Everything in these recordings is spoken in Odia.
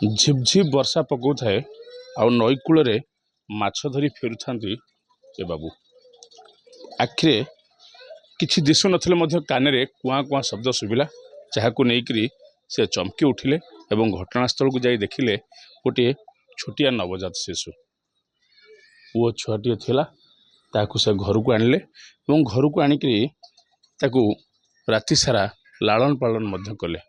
ଝିପ୍ ଝିପ୍ ବର୍ଷା ପକାଉଥାଏ ଆଉ ନଈ କୂଳରେ ମାଛ ଧରି ଫେରୁଥାନ୍ତି ଏ ବାବୁ। ଆଖିରେ କିଛି ଦିଶୁନଥିଲେ ମଧ୍ୟ କାନରେ କୁଆଁ କୁଆଁ ଶବ୍ଦ ଶୁଭିଲା, ଯାହାକୁ ନେଇକରି ସେ ଚମକି ଉଠିଲେ ଏବଂ ଘଟଣାସ୍ଥଳକୁ ଯାଇ ଦେଖିଲେ ଗୋଟିଏ ଛୋଟିଆ ନବଜାତ ଶିଶୁ। ପୁଅ ଛୁଆଟିଏ ଥିଲା, ତାକୁ ସେ ଘରକୁ ଆଣିଲେ ଏବଂ ଘରକୁ ଆଣିକରି ତାକୁ ରାତି ସାରା ଲାଳନ ପାଳନ ମଧ୍ୟ କଲେ।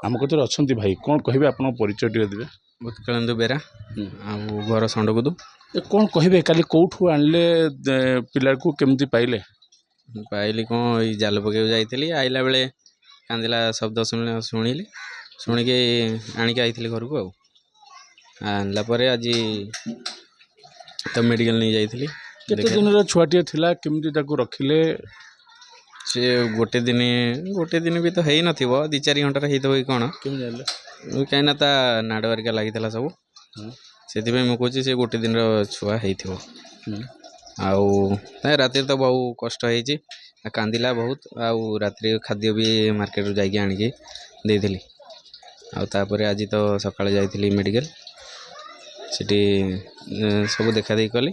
ଆମ କତିରେ ଅଛନ୍ତି ଭାଇ, କ'ଣ କହିବେ ଆପଣଙ୍କ ପରିଚୟ ଟିକେ ଦେବେ? ଭୂତକାଳେନ୍ଦୁ ବେରା ଆଉ ଘର ଷଣ୍ଡକୁଦୁ। କ'ଣ କହିବେ, କାଲି କେଉଁଠୁ ଆଣିଲେ ପିଲାକୁ, କେମିତି ପାଇଲେ? ପାଇଲି କ'ଣ, ଏଇ ଜାଲ ପକେଇବାକୁ ଯାଇଥିଲି, ଆଇଲା ବେଳେ କାନ୍ଦିଲା ଶବ୍ଦ ଶୁଣିଲି, ଶୁଣିକି ଆଣିକି ଆଇଥିଲି ଘରକୁ। ଆଉ ଆଣିଲା ପରେ ଆଜି ତ ମେଡ଼ିକାଲ ନେଇ ଯାଇଥିଲି। କେତେ ଦିନର ଛୁଆଟିଏ ଥିଲା, କେମିତି ତାକୁ ରଖିଲେ? ସେ ଗୋଟେ ଦିନ ବି ତ ହେଇନଥିବ, 2-4 ଘଣ୍ଟାରେ ହେଇଥିବ କି କ'ଣ, କେମିତି ଜାଣିଲେ? କାହିଁକିନା ତା ନାଡ଼ ହେରିକା ଲାଗିଥିଲା ସବୁ, ସେଥିପାଇଁ ମୁଁ କହୁଛି ସେ ଗୋଟେ ଦିନର ଛୁଆ ହେଇଥିବ। ଆଉ ରାତିରେ ତ ବହୁ କଷ୍ଟ ହେଇଛି, କାନ୍ଦିଲା ବହୁତ। ଆଉ ରାତିରେ ଖାଦ୍ୟ ବି ମାର୍କେଟରୁ ଯାଇକି ଆଣିକି ଦେଇଥିଲି। ଆଉ ତାପରେ ଆଜି ତ ସକାଳେ ଯାଇଥିଲି ମେଡ଼ିକାଲ, ସେଠି ସବୁ ଦେଖା ଦେଖି କଲି।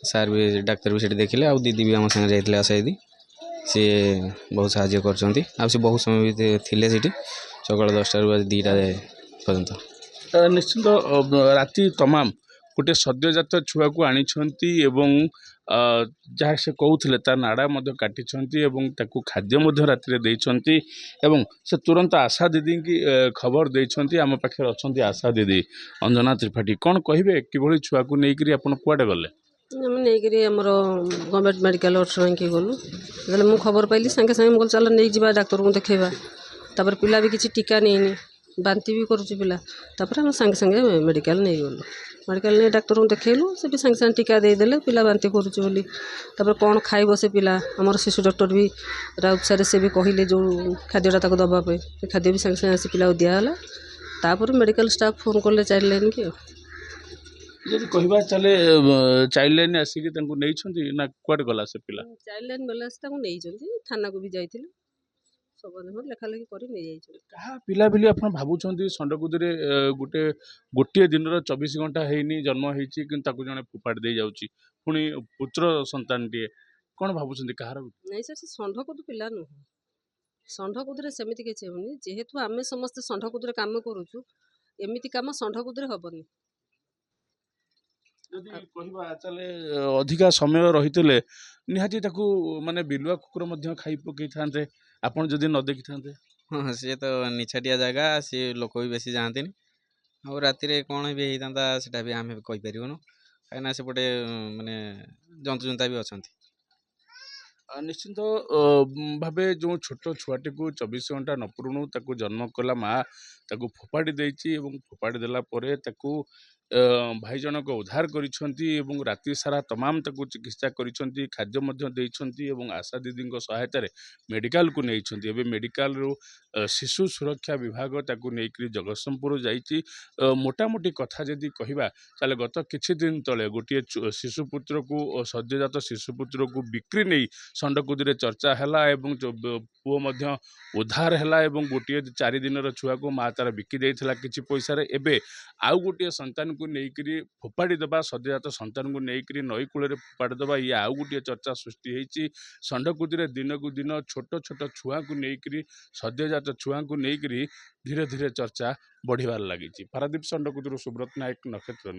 ସାର୍ ବି, ଡାକ୍ତର ବି ସେଠି ଦେଖିଲେ। ଆଉ ଦିଦି ବି ଆମ ସାଙ୍ଗରେ ଯାଇଥିଲେ, ଆଶା ଦିଦି, ସିଏ ବହୁତ ସାହାଯ୍ୟ କରିଛନ୍ତି। ଆଉ ସେ ବହୁତ ସମୟ ବି ଥିଲେ ସେଠି, ସକାଳ 10ଟାରୁ ଆଜି 2ଟା ପର୍ଯ୍ୟନ୍ତ। ନିଶ୍ଚିନ୍ତ ରାତି ତମାମ ଗୋଟେ ସଦ୍ୟଜାତ ଛୁଆକୁ ଆଣିଛନ୍ତି ଏବଂ ଯାହା ସେ କହୁଥିଲେ ତା ନାଡ଼ା ମଧ୍ୟ କାଟିଛନ୍ତି ଏବଂ ତାକୁ ଖାଦ୍ୟ ମଧ୍ୟ ରାତିରେ ଦେଇଛନ୍ତି ଏବଂ ସେ ତୁରନ୍ତ ଆଶା ଦିଦିଙ୍କୁ ଖବର ଦେଇଛନ୍ତି। ଆମ ପାଖରେ ଅଛନ୍ତି ଆଶା ଦିଦି ଅଞ୍ଜନା ତ୍ରିପାଠୀ। କ'ଣ କହିବେ, କିଭଳି ଛୁଆକୁ ନେଇକରି ଆପଣ କୁଆଡ଼େ ଗଲେ? ଆମେ ନେଇକରି ଆମର ଗଭର୍ଣ୍ଣମେଣ୍ଟ ମେଡ଼ିକାଲ ଅଠରବାଙ୍କି ଗଲୁ। ଯେତେବେଳେ ମୁଁ ଖବର ପାଇଲି ସାଙ୍ଗେ ସାଙ୍ଗେ ମୁଁ କହିଲି ଚାଲ ନେଇଯିବା ଡାକ୍ତରଙ୍କୁ ଦେଖେଇବା। ତାପରେ ପିଲା ବି କିଛି ଟୀକା ନେଇନି, ବାନ୍ତି ବି କରୁଛି ପିଲା। ତାପରେ ଆମେ ସାଙ୍ଗେ ସାଙ୍ଗେ ମେଡ଼ିକାଲ ନେଇଗଲୁ। ମେଡ଼ିକାଲ ନେଇ ଡାକ୍ତରଙ୍କୁ ଦେଖେଇଲୁ, ସେ ବି ସାଙ୍ଗେ ସାଙ୍ଗେ ଟୀକା ଦେଇଦେଲେ ପିଲା ବାନ୍ତି କରୁଛି ବୋଲି। ତାପରେ କ'ଣ ଖାଇବ ସେ ପିଲା, ଆମର ଶିଶୁ ଡକ୍ଟର ବି ରାଉତ ସାର୍ ସେ ବି କହିଲେ ଯେଉଁ ଖାଦ୍ୟଟା ତାକୁ ଦେବା ପାଇଁ, ସେ ଖାଦ୍ୟ ବି ସାଙ୍ଗେ ସାଙ୍ଗେ ଆସି ପିଲାକୁ ଦିଆହେଲା। ତାପରେ ମେଡ଼ିକାଲ ଷ୍ଟାଫ୍ ଫୋନ୍ କଲେ ଚାଇଲ୍ଡ ଲାଇନ୍କି। ଆଉ ଯଦି କହିବା ତାହେଲେ ଚାଇଲ୍ଡ ଲାଇନ୍ ଆସିକି ତାଙ୍କୁ ନେଇଛନ୍ତି ନା କୁଆଡ଼େ ଗଲା ସେ ପିଲା? ଚାଇଲ୍ଡ ଲାଇନ୍ ବାଲା ଆସି ତାଙ୍କୁ ନେଇଛନ୍ତି, ଥାନାକୁ ବି ଯାଇଥିଲେ, ସବୁ ଲେଖାଲେଖି କରି ନେଇଯାଇଛନ୍ତି। କାହା ପିଲା ବୋଲି ଆପଣ ଭାବୁଛନ୍ତି? ଷଣ୍ଡକୁଦରେ ଗୋଟିଏ ଦିନର 24 ଘଣ୍ଟା ହେଇନି ଜନ୍ମ ହେଇଛି, କିନ୍ତୁ ତାକୁ ଜଣେ ଫୋପାଡ଼ି ଦେଇ ଯାଉଛି, ପୁଣି ପୁତ୍ର ସନ୍ତାନଟିଏ। କ'ଣ ଭାବୁଛନ୍ତି କାହାର? ନାଇଁ ସାର୍, ସେ ଷଣ୍ଢକୁଦୁ ପିଲା ନୁହଁ। ଷଣ୍ଢକୁଦରେ ସେମିତି କିଛି ହେବନି। ଯେହେତୁ ଆମେ ସମସ୍ତେ ଷଣ୍ଢକୁଦରେ କାମ କରୁଛୁ, ଏମିତି କାମ ଷଣ୍ଢକୁଦରେ ହେବନି। ଯଦି କହିବା ତାହେଲେ ଅଧିକା ସମୟ ରହିଥିଲେ ନିହାତି ତାକୁ ମାନେ ବିଲୁଆ କୁକୁର ମଧ୍ୟ ଖାଇ ପକେଇଥାନ୍ତେ, ଆପଣ ଯଦି ନ ଦେଖିଥାନ୍ତେ। ହଁ, ସିଏ ତ ନିଛାଟିଆ ଜାଗା, ସିଏ ଲୋକ ବି ବେଶୀ ଯାଆନ୍ତିନି। ଆଉ ରାତିରେ କ'ଣ ବି ହେଇଥାନ୍ତା ସେଟା ବି ଆମେ କହିପାରିବୁନୁ, କାହିଁକିନା ସେପଟେ ମାନେ ଜନ୍ତୁଜନ୍ତା ବି ଅଛନ୍ତି। ନିଶ୍ଚିନ୍ତ ଭାବେ ଯେଉଁ ଛୋଟ ଛୁଆଟିକୁ 24 ଘଣ୍ଟା ନ ପୁରୁଣୁ ତାକୁ ଜନ୍ମ କଲା ମା ତାକୁ ଫୋପାଡ଼ି ଦେଇଛି ଏବଂ ଫୋପାଡ଼ି ଦେଲା ପରେ ତାକୁ ଭାଇ ଜଣକ ଉଦ୍ଧାର କରିଛନ୍ତି ଏବଂ ରାତି ସାରା ତମାମ ତାକୁ ଚିକିତ୍ସା କରିଛନ୍ତି, ଖାଦ୍ୟ ମଧ୍ୟ ଦେଇଛନ୍ତି ଏବଂ ଆଶା ଦିଦିଙ୍କ ସହାୟତାରେ ମେଡ଼ିକାଲକୁ ନେଇଛନ୍ତି। ଏବେ ମେଡ଼ିକାଲରୁ ଶିଶୁ ସୁରକ୍ଷା ବିଭାଗ ତାକୁ ନେଇକରି ଜଗତସିଂହପୁର ଯାଇଛି। ମୋଟାମୋଟି କଥା ଯଦି କହିବା ତାହେଲେ ଗତ କିଛି ଦିନ ତଳେ ଗୋଟିଏ ଶିଶୁପୁତ୍ରକୁ, ସଦ୍ୟଜାତ ଶିଶୁପୁତ୍ରକୁ ବିକ୍ରି ନେଇ ଷଣ୍ଡକୁଦରେ ଚର୍ଚ୍ଚା ହେଲା ଏବଂ ପୁଅ ମଧ୍ୟ ଉଦ୍ଧାର ହେଲା ଏବଂ ଗୋଟିଏ 4 ଦିନର ଛୁଆକୁ ମା ତାର ବିକି ଦେଇଥିଲା କିଛି ପଇସାରେ। ଏବେ ଆଉ ଗୋଟିଏ ସନ୍ତାନକୁ ନେଇକରି ଫୋପାଡ଼ି ଦେବା, ସଦ୍ୟଜାତ ସନ୍ତାନକୁ ନେଇକରି ନଈ କୂଳରେ ଫୋପାଡ଼ି ଦେବା, ଇଏ ଆଉ ଗୋଟିଏ ଚର୍ଚ୍ଚା ସୃଷ୍ଟି ହେଇଛି। ଷଣ୍ଡକୁଦରେ ଦିନକୁ ଦିନ ଛୋଟ ଛୋଟ ଛୁଆଙ୍କୁ ନେଇକରି, ସଦ୍ୟଜାତ ଛୁଆଙ୍କୁ ନେଇକରି ଧୀରେ ଧୀରେ ଚର୍ଚ୍ଚା ବଢ଼ିବାରେ ଲାଗିଛି। ପାରାଦୀପ ଷଣ୍ଡକୁଦରୁ ସୁବ୍ରତ ନାୟକ, ନକ୍ଷତ୍ର ନ୍ୟୁଜ୍।